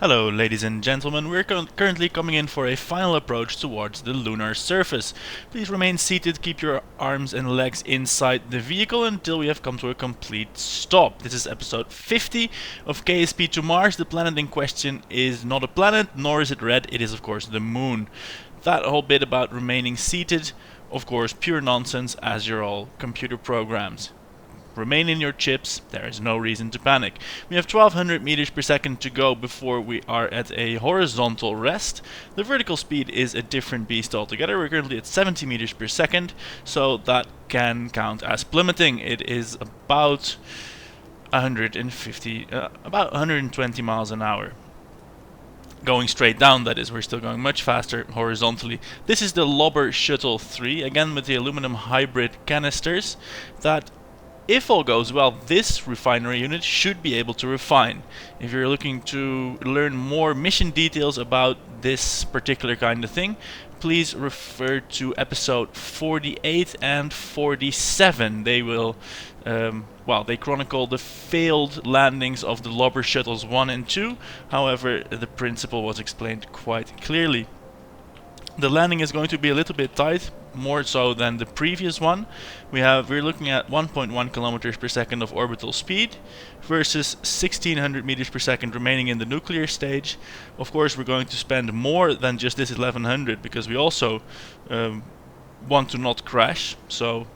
Hello ladies and gentlemen, we're currently coming in for a final approach towards the lunar surface. Please remain seated, keep your arms and legs inside the vehicle until we have come to a complete stop. This is episode 50 of KSP to Mars. The planet in question is not a planet, nor is it red, it is of course the moon. That whole bit about remaining seated, of course pure nonsense, as you're all computer programs. Remain in your chips, there is no reason to panic. We have 1200 meters per second to go before we are at a horizontal rest. The vertical speed is a different beast altogether. We're currently at 70 meters per second, so that can count as plummeting. It is about 120 miles an hour. Going straight down, that is. We're still going much faster horizontally. This is the Lobber Shuttle 3, again with the aluminum hybrid canisters that, if all goes well, this refinery unit should be able to refine. If you're looking to learn more mission details about this particular kind of thing, please refer to episode 48 and 47. They will, they chronicle the failed landings of the Lobber Shuttles 1 and 2. However, the principle was explained quite clearly. The landing is going to be a little bit tight, more so than the previous one. We're looking at 1.1 kilometers per second of orbital speed versus 1600 meters per second remaining in the nuclear stage. Of course, we're going to spend more than just this 1100 because we also want to not crash, so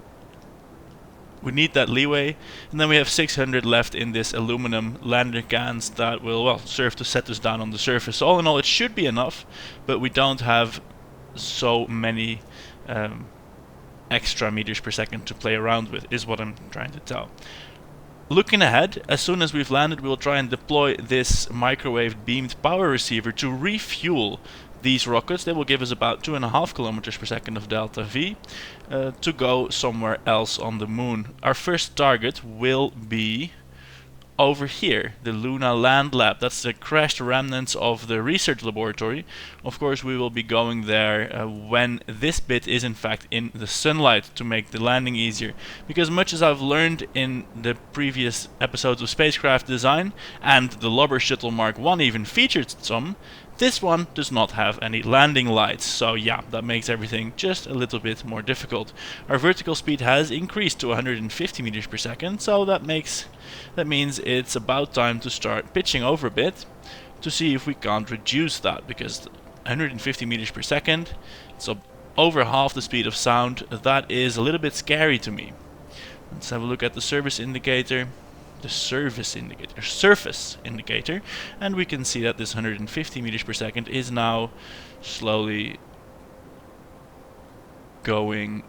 we need that leeway. And then we have 600 left in this aluminum lander cans that will, serve to set us down on the surface. So all in all, it should be enough, but we don't have so many extra meters per second to play around with, is what I'm trying to tell. Looking ahead, as soon as we've landed, we'll try and deploy this microwave beamed power receiver to refuel these rockets. They will give us about 2.5 kilometers per second of delta V to go somewhere else on the moon. Our first target will be over here, the Lunar Land Lab. That's the crashed remnants of the research laboratory. Of course, we will be going there when this bit is in fact in the sunlight to make the landing easier. Because much as I've learned in the previous episodes of spacecraft design, and the Lobber Shuttle Mark 1 even featured some, this one does not have any landing lights, so yeah, that makes everything just a little bit more difficult. Our vertical speed has increased to 150 meters per second, so that means it's about time to start pitching over a bit to see if we can't reduce that, because 150 meters per second, so over half the speed of sound, that is a little bit scary to me. Let's have a look at the surface indicator, and we can see that this 150 meters per second is now slowly going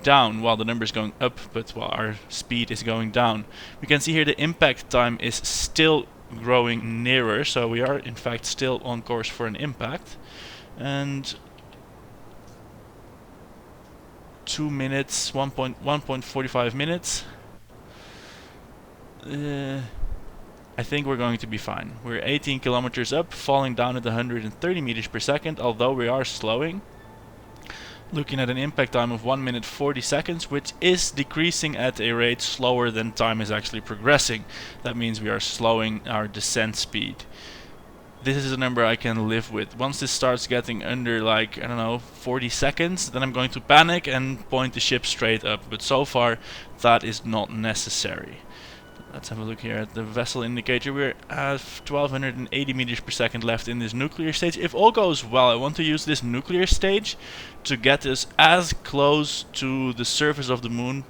down while the number is going up, but while our speed is going down. We can see here the impact time is still growing nearer, so we are in fact still on course for an impact. And 2 minutes, 1.45 minutes. I think we're going to be fine. We're 18 kilometers up, falling down at 130 meters per second, although we are slowing. Looking at an impact time of 1 minute 40 seconds, which is decreasing at a rate slower than time is actually progressing. That means we are slowing our descent speed. This is a number I can live with. Once this starts getting under, 40 seconds, then I'm going to panic and point the ship straight up. But so far, that is not necessary. Let's have a look here at the vessel indicator. We're at 1280 meters per second left in this nuclear stage. If all goes well, I want to use this nuclear stage to get us as close to the surface of the moon,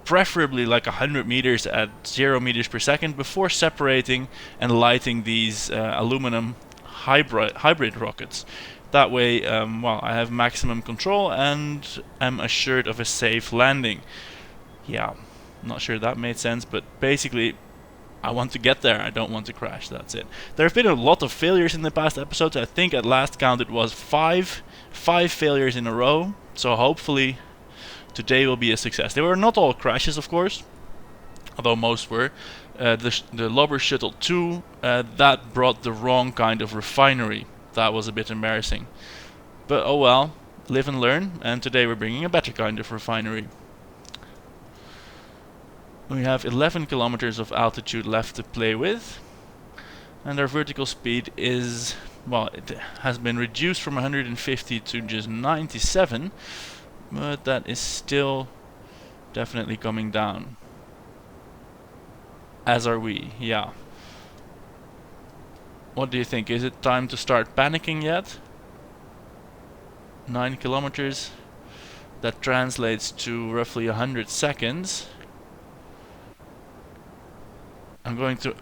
preferably like 100 meters at 0 meters per second, before separating and lighting these aluminum hybrid rockets. That way, I have maximum control and am assured of a safe landing. Yeah. Not sure that made sense, but basically I want to get there, I don't want to crash, that's it. There have been a lot of failures in the past episodes. I think at last count it was five failures in a row, so hopefully today will be a success. They were not all crashes, of course, although most were. The Lobber Shuttle 2, that brought the wrong kind of refinery. That was a bit embarrassing. But oh well, live and learn, and today we're bringing a better kind of refinery. We have 11 kilometers of altitude left to play with. And our vertical speed is, well, it has been reduced from 150 to just 97, but that is still definitely coming down. As are we, yeah. What do you think? Is it time to start panicking yet? 9 kilometers. That translates to roughly 100 seconds. I'm going to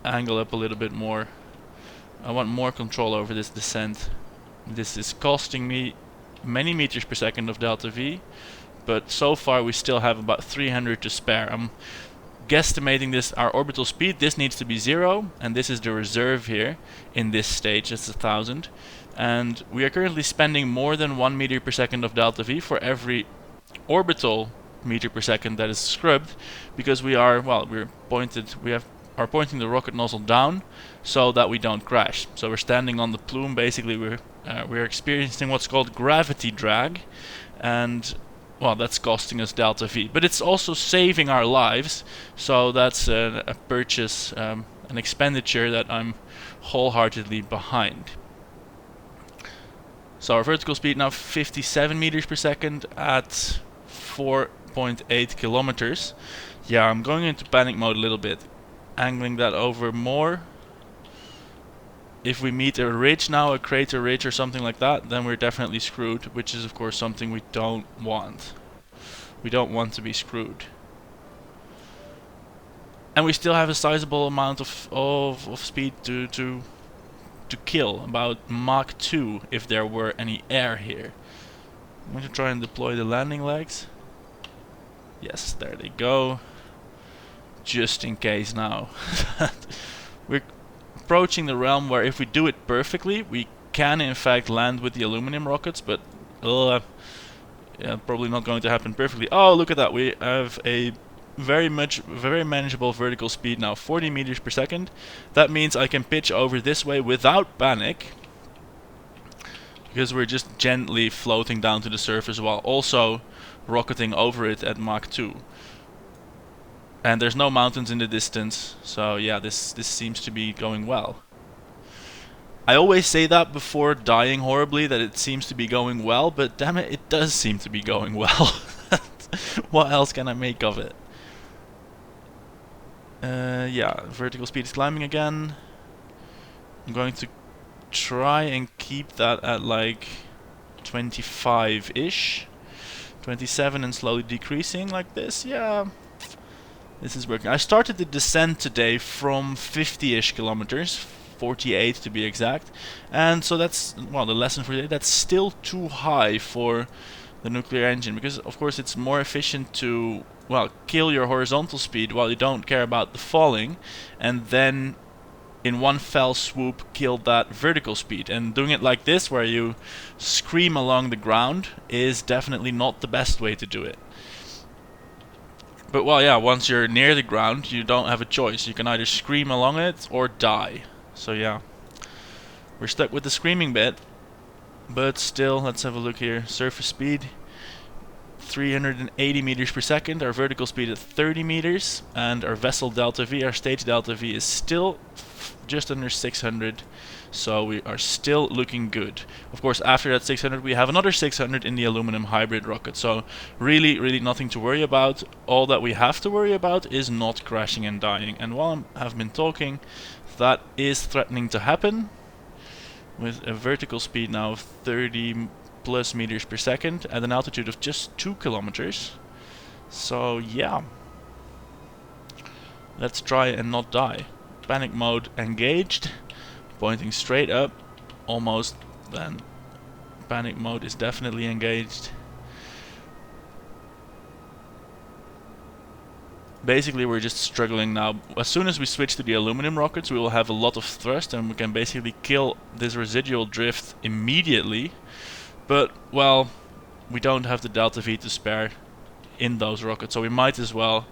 angle up a little bit more. I want more control over this descent. This is costing me many meters per second of delta V, but so far we still have about 300 to spare. I'm guesstimating this, our orbital speed, this needs to be 0, and this is the reserve here in this stage, it's 1000. And we are currently spending more than 1 meter per second of delta V for every orbital meter per second that is scrubbed, because we are, well, are pointing the rocket nozzle down so that we don't crash. So we're standing on the plume, basically we're experiencing what's called gravity drag, and well, that's costing us delta V, but it's also saving our lives, so that's a purchase, an expenditure that I'm wholeheartedly behind. So our vertical speed now 57 meters per second at 4.8 kilometers. Yeah, I'm going into panic mode a little bit, angling that over more. If we meet a ridge now, a crater ridge or something like that, then we're definitely screwed, which is of course something we don't want. We don't want to be screwed. And we still have a sizable amount of speed to kill, about Mach 2 if there were any air here. I'm going to try and deploy the landing legs. Yes, there they go. Just in case now. We're approaching the realm where if we do it perfectly, we can in fact land with the aluminum rockets, but yeah, probably not going to happen perfectly. Oh, look at that. We have a very manageable vertical speed now, 40 meters per second. That means I can pitch over this way without panic, because we're just gently floating down to the surface while also rocketing over it at Mach 2. And there's no mountains in the distance, so yeah, this seems to be going well. I always say that before dying horribly, that it seems to be going well, but damn it, it does seem to be going well. What else can I make of it? Yeah, vertical speed is climbing again. I'm going to try and keep that at like 25-ish. 27 and slowly decreasing like this, yeah. This is working. I started the descent today from 50-ish kilometers, 48 to be exact. And so that's, well, the lesson for today, that's still too high for the nuclear engine, because of course it's more efficient to, well, kill your horizontal speed while you don't care about the falling, and then in one fell swoop kill that vertical speed. And doing it like this, where you scream along the ground, is definitely not the best way to do it. But well, yeah, once you're near the ground, you don't have a choice. You can either scream along it or die. So yeah, we're stuck with the screaming bit. But still, let's have a look here. Surface speed, 380 meters per second. Our vertical speed at 30 meters. And our vessel delta V, our stage delta V, is still just under 600. So we are still looking good. Of course, after that 600, we have another 600 in the aluminum hybrid rocket. So really nothing to worry about. All that we have to worry about is not crashing and dying. And while I've been talking, that is threatening to happen, with a vertical speed now of 30 plus meters per second at an altitude of just 2 kilometers. So yeah, let's try and not die. Panic mode engaged, pointing straight up, almost. Then panic mode is definitely engaged. Basically, we're just struggling now. As soon as we switch to the aluminum rockets, we will have a lot of thrust, and we can basically kill this residual drift immediately. But, well, we don't have the delta V to spare in those rockets, so we might as well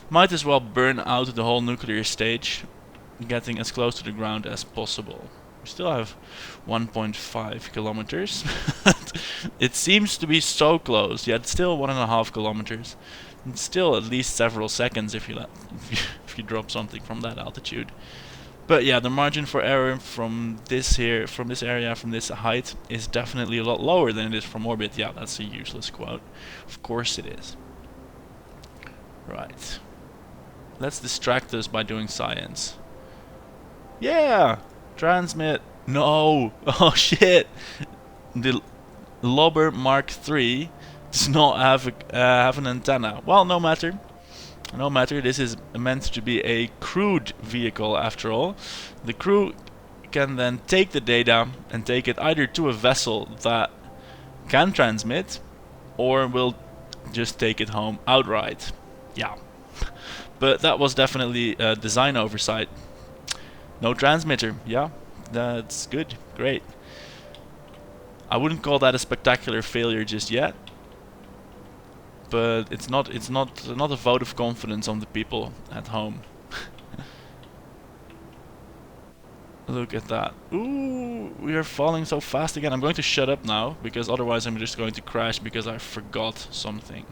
burn out the whole nuclear stage, getting as close to the ground as possible. We still have 1.5 kilometers. It seems to be so close, yet still 1.5 kilometers. It's still at least several seconds if you drop something from that altitude. But yeah, the margin for error from this here, from this area, from this height, is definitely a lot lower than it is from orbit. Yeah, that's a useless quote. Of course it is. Right. Let's distract us by doing science. Yeah! Transmit. No! Oh shit! The Lobber Mark III does not have an antenna. Well, no matter. No matter, this is meant to be a crewed vehicle after all. The crew can then take the data and take it either to a vessel that can transmit, or will just take it home outright. Yeah. But that was definitely a design oversight. No transmitter, yeah, that's good, great. I wouldn't call that a spectacular failure just yet, but it's not a vote of confidence on the people at home. Look at that. Ooh, we are falling so fast again. I'm going to shut up now, because otherwise I'm just going to crash because I forgot something.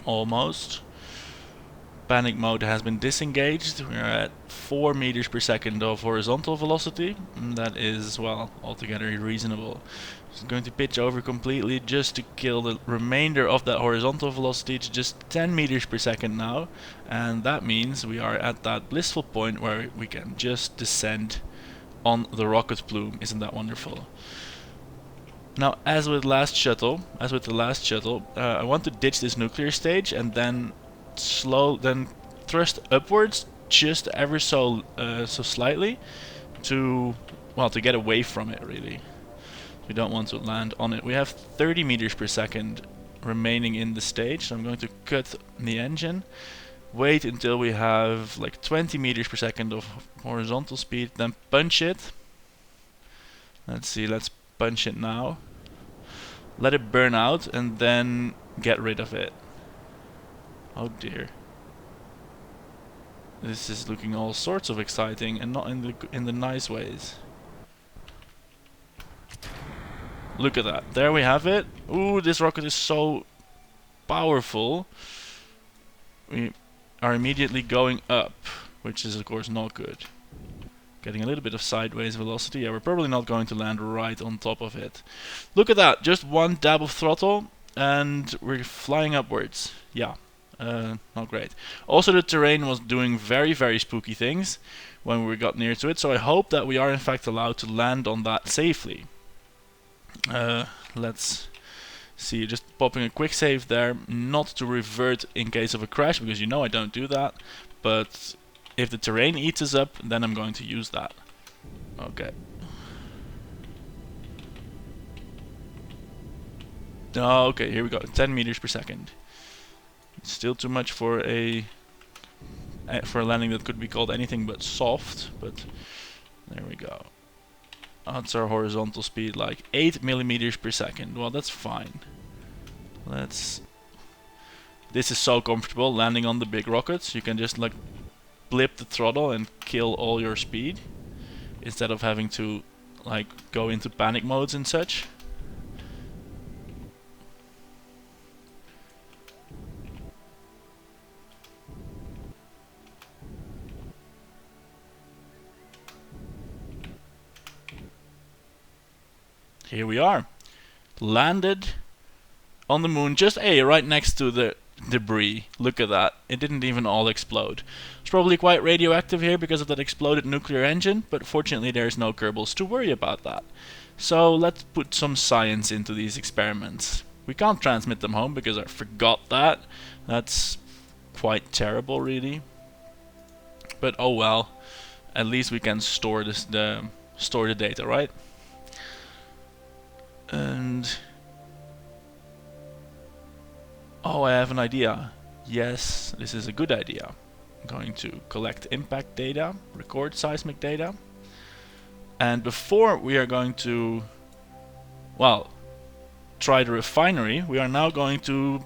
Almost. Panic mode has been disengaged. We're at 4 meters per second of horizontal velocity. And that is, well, altogether reasonable. Just going to pitch over completely just to kill the remainder of that horizontal velocity to just 10 meters per second now. And that means we are at that blissful point where we can just descend on the rocket plume. Isn't that wonderful? Now, as with the last shuttle, I want to ditch this nuclear stage and then thrust upwards just ever so slightly to get away from it. Really, we don't want to land on it. We have 30 meters per second remaining in the stage, so I'm going to cut the engine. Wait until we have like 20 meters per second of horizontal speed, then punch it. Let's see, let's punch it now. Let it burn out and then get rid of it. Oh dear. This is looking all sorts of exciting and not in the nice ways. Look at that. There we have it. Ooh, this rocket is so powerful. We are immediately going up, which is of course not good. Getting a little bit of sideways velocity. Yeah, we're probably not going to land right on top of it. Look at that. Just one dab of throttle and we're flying upwards. Yeah. Not great. Also, the terrain was doing very, very spooky things when we got near to it, so I hope that we are in fact allowed to land on that safely. Let's see, just popping a quick save there, not to revert in case of a crash, because you know I don't do that, but if the terrain eats us up, then I'm going to use that. Okay. Oh, okay, here we go, 10 meters per second. Still too much for a landing that could be called anything but soft, but there we go. That's our horizontal speed, like 8 millimeters per second. Well, that's fine. This is so comfortable landing on the big rockets. You can just like blip the throttle and kill all your speed instead of having to like go into panic modes and such. Here we are, landed on the moon, just right next to the debris. Look at that, it didn't even all explode. It's probably quite radioactive here because of that exploded nuclear engine, but fortunately there's no Kerbals to worry about that. So let's put some science into these experiments. We can't transmit them home because I forgot that. That's quite terrible really. But oh well, at least we can store store the data, right? And oh, I have an idea. Yes, this is a good idea. I'm going to collect impact data, record seismic data. And before we are going to, well, try the refinery, we are now going to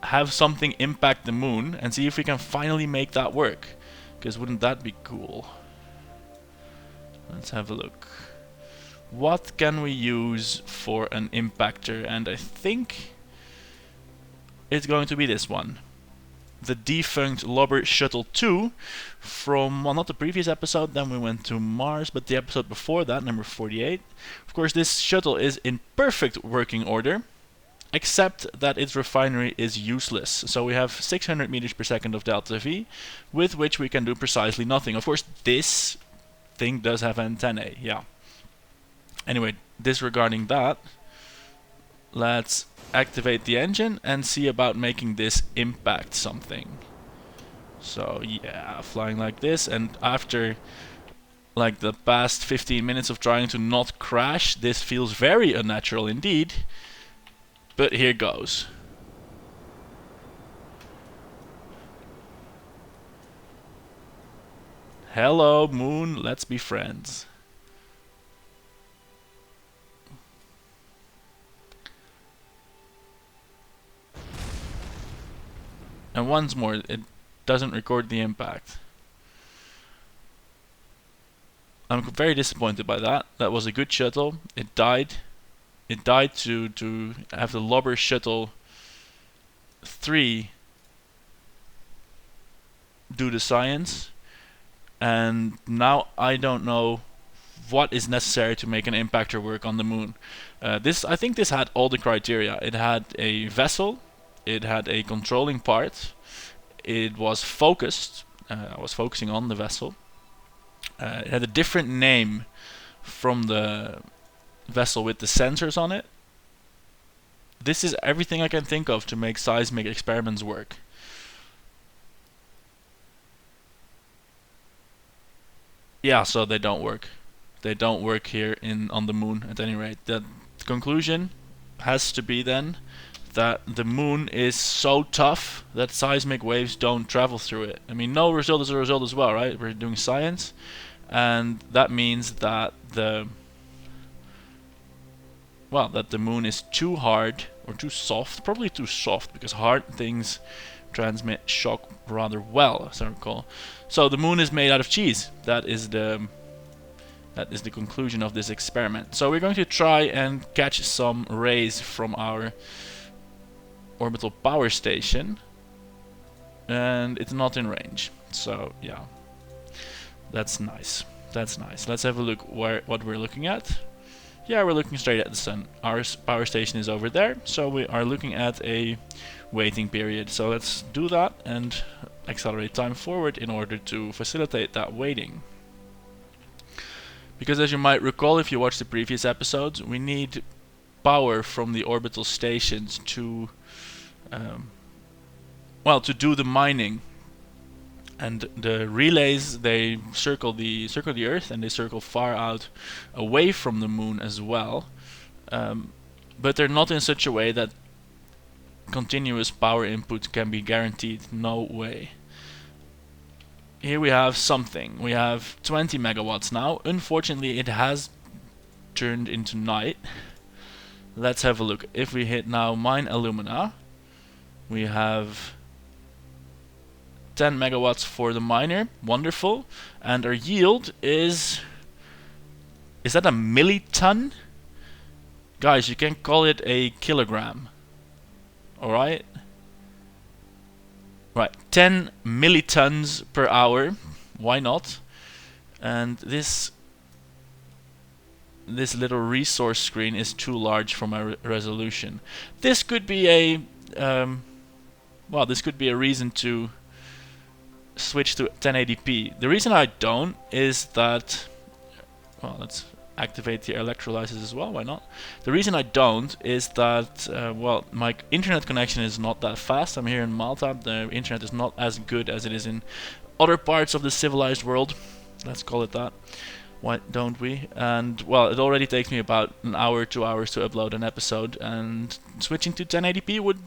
have something impact the moon and see if we can finally make that work. Because wouldn't that be cool? Let's have a look. What can we use for an impactor? And I think it's going to be this one. The defunct Lobber Shuttle 2 from, well, not the previous episode, then we went to Mars, but the episode before that, number 48. Of course, this shuttle is in perfect working order, except that its refinery is useless. So we have 600 meters per second of delta V, with which we can do precisely nothing. Of course, this thing does have antennae, yeah. Anyway, disregarding that, let's activate the engine and see about making this impact something. So yeah, flying like this, and after like the past 15 minutes of trying to not crash, this feels very unnatural indeed. But here goes. Hello moon, let's be friends. And once more, it doesn't record the impact. I'm very disappointed by that. That was a good shuttle. It died. It died to have the Lobber Shuttle 3 do the science. And now I don't know what is necessary to make an impactor work on the moon. I think this had all the criteria. It had a vessel. It had a controlling part. It was focused. I was focusing on the vessel. It had a different name from the vessel with the sensors on it. This is everything I can think of to make seismic experiments work. Yeah, so they don't work. They don't work here on the moon at any rate. The conclusion has to be then that the moon is so tough that seismic waves don't travel through it. I mean, no result is a result as well, right? We're doing science, and that means that the moon is too hard or too soft, probably too soft, because hard things transmit shock rather well, as I recall. So the moon is made out of cheese. That is the conclusion of this experiment. So we're going to try and catch some rays from our orbital power station, and it's not in range. So yeah, that's nice. That's nice. Let's have a look what we're looking at. Yeah, we're looking straight at the sun. Our power station is over there, so we are looking at a waiting period. So let's do that and accelerate time forward in order to facilitate that waiting. Because as you might recall if you watched the previous episodes, we need power from the orbital stations to to do the mining. And the relays, they circle the Earth, and they circle far out away from the moon as well. But they're not in such a way that continuous power input can be guaranteed. No way. Here we have something. We have 20 megawatts now. Unfortunately, it has turned into night. Let's have a look. If we hit now mine alumina, we have 10 megawatts for the miner. Wonderful. And our yield is that a milliton? Guys, you can call it a kilogram. Alright? Right, 10 millitons per hour. Why not? And this little resource screen is too large for my resolution. This could be a this could be a reason to switch to 1080p. The reason I don't is that, well, let's activate the electrolysis as well, why not? The reason I don't is that, my internet connection is not that fast. I'm here in Malta. The internet is not as good as it is in other parts of the civilized world. Let's call it that. Why don't we? And, well, it already takes me about an hour, 2 hours to upload an episode, and switching to 1080p would,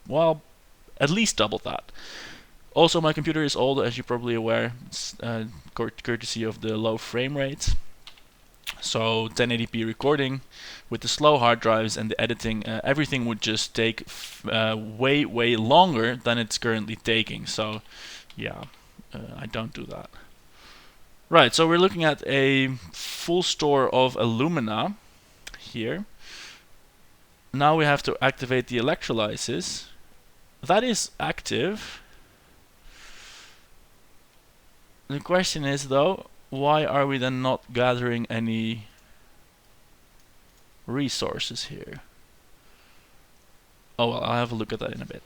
well, at least double that. Also, my computer is old, as you're probably aware, courtesy of the low frame rates. So 1080p recording with the slow hard drives and the editing, everything would just take way longer than it's currently taking. So yeah, I don't do that. Right, so we're looking at a full store of alumina here. Now we have to activate the electrolysis. That is active. The question is though, why are we then not gathering any resources here? Oh well, I'll have a look at that in a bit.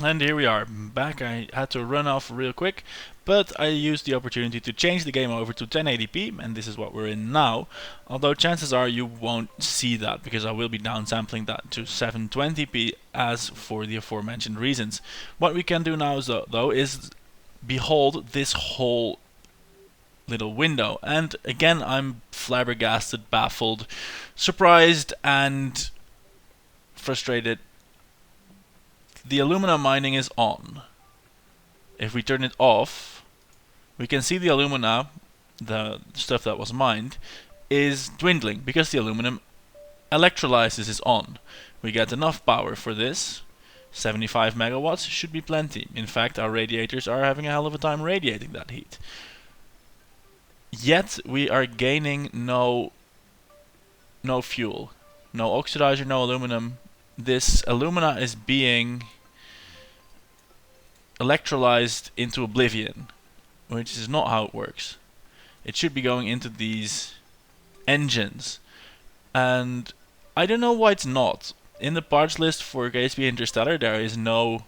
And here we are, back. I had to run off real quick, but I used the opportunity to change the game over to 1080p, and this is what we're in now. Although chances are you won't see that, because I will be downsampling that to 720p as for the aforementioned reasons. What we can do now though is behold this whole little window, and again I'm flabbergasted, baffled, surprised and frustrated. The alumina mining is on. If we turn it off, we can see the alumina, the stuff that was mined, is dwindling because the aluminum electrolysis is on. We get enough power for this. 75 megawatts should be plenty. In fact, our radiators are having a hell of a time radiating that heat. Yet we are gaining no fuel, no oxidizer, no aluminum. This alumina is being electrolyzed into oblivion, which is not how it works. It should be going into these engines, and I don't know why it's not. In the parts list for KSP Interstellar there is no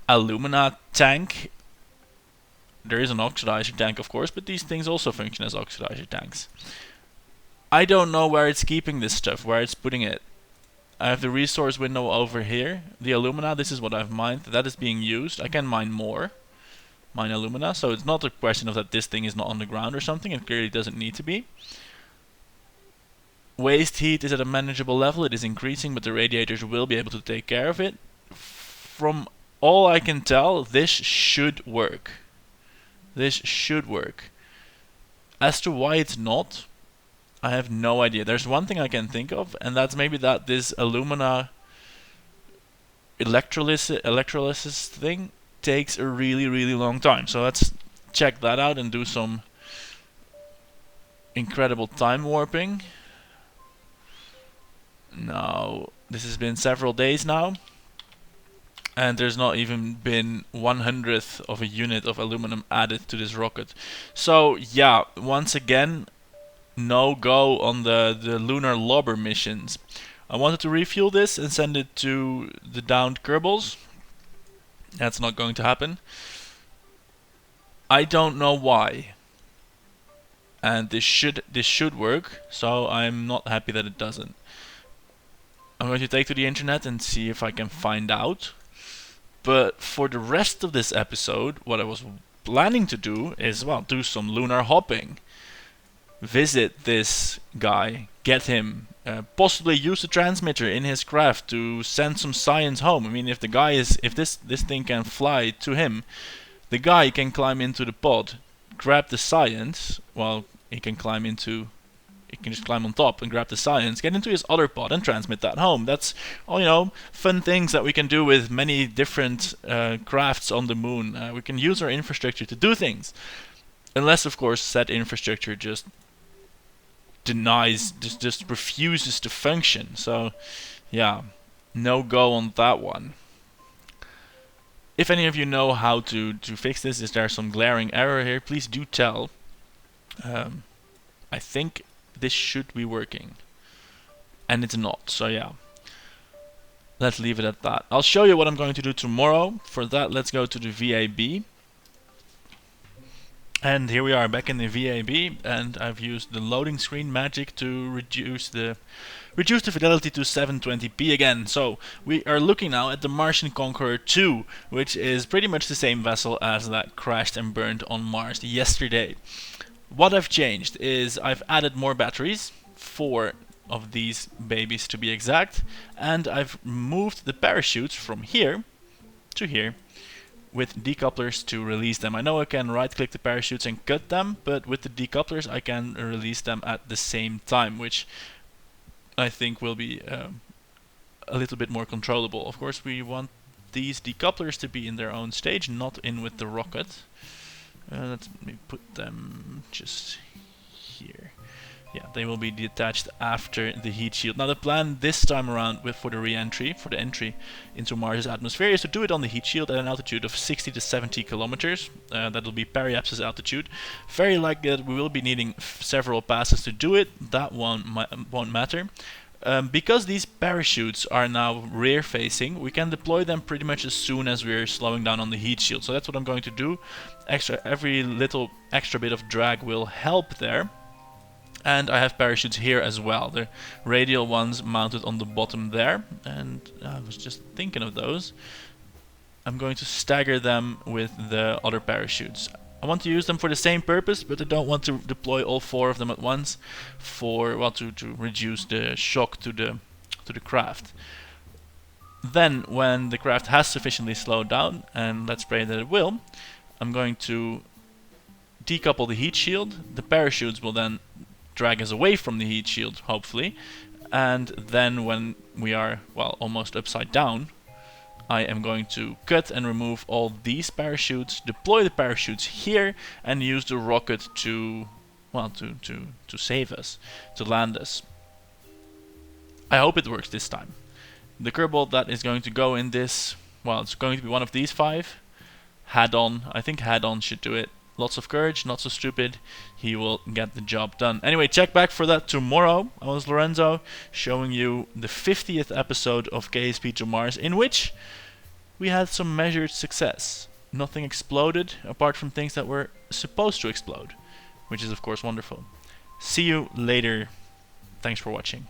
alumina tank. There is an oxidizer tank of course, but these things also function as oxidizer tanks. I don't know where it's keeping this stuff, where it's putting it. I have the resource window over here. The alumina, this is what I've mined. That is being used. I can mine more. Mine alumina. So it's not a question of that this thing is not on the ground or something. It clearly doesn't need to be. Waste heat is at a manageable level. It is increasing, but the radiators will be able to take care of it. From all I can tell, this should work. This should work. As to why it's not, I have no idea. There's one thing I can think of, and that's maybe that this alumina electrolysis thing takes a really long time. So let's check that out and do some incredible time warping. No, this has been several days now, and there's not even been 1/100th of a unit of aluminum added to this rocket. So yeah, once again, no go on the Lunar Lobber missions. I wanted to refuel this and send it to the downed Kerbals. That's not going to happen. I don't know why. And this should work, so I'm not happy that it doesn't. I'm going to take to the internet and see if I can find out. But for the rest of this episode, what I was planning to do is, well, do some lunar hopping. Visit this guy, get him, possibly use the transmitter in his craft to send some science home. I mean, if the guy is, if this thing can fly to him, the guy can climb into the pod, grab the science. Well, he can just climb on top and grab the science, get into his other pod and transmit that home. That's all, you know, fun things that we can do with many different crafts on the moon. We can use our infrastructure to do things, unless of course said infrastructure just denies, just refuses to function. So yeah, no go on that one. If any of you know how to fix this, is there some glaring error here, please do tell. I think this should be working, and it's not, so yeah, let's leave it at that. I'll show you what I'm going to do tomorrow. For that, let's go to the VAB. And here we are back in the VAB, and I've used the loading screen magic to reduce the fidelity to 720p again. So we are looking now at the Martian Conqueror 2, which is pretty much the same vessel as that crashed and burned on Mars yesterday. What I've changed is I've added more batteries, 4 of these babies to be exact, and I've moved the parachutes from here to here, with decouplers to release them. I know I can right click the parachutes and cut them, but with the decouplers I can release them at the same time, which I think will be a little bit more controllable. Of course, we want these decouplers to be in their own stage, not in with the rocket. Let me put them just here. Yeah, they will be detached after the heat shield. Now the plan this time around for the re-entry, for the entry into Mars' atmosphere, is to do it on the heat shield at an altitude of 60 to 70 kilometers. That'll be periapsis altitude. Very likely that we will be needing several passes to do it. That won't matter. Because these parachutes are now rear facing, we can deploy them pretty much as soon as we're slowing down on the heat shield. So that's what I'm going to do. Every little extra bit of drag will help there. And I have parachutes here as well, the radial ones mounted on the bottom there, and I was just thinking of those. I'm going to stagger them with the other parachutes. I want to use them for the same purpose, but I don't want to deploy all 4 of them at once for, well, to reduce the shock to the craft. Then, when the craft has sufficiently slowed down, and let's pray that it will, I'm going to decouple the heat shield. The parachutes will then drag us away from the heat shield, hopefully, and then when we are, well, almost upside down, I am going to cut and remove all these parachutes, deploy the parachutes here, and use the rocket to, well, to save us, to land us. I hope it works this time. The curveball that is going to go in this, well, it's going to be one of these 5. Head-on, I think head-on should do it. Lots of courage, not so stupid. He will get the job done. Anyway, check back for that tomorrow. I was Lorenzo, showing you the 50th episode of KSP to Mars, in which we had some measured success. Nothing exploded, apart from things that were supposed to explode, which is of course wonderful. See you later. Thanks for watching.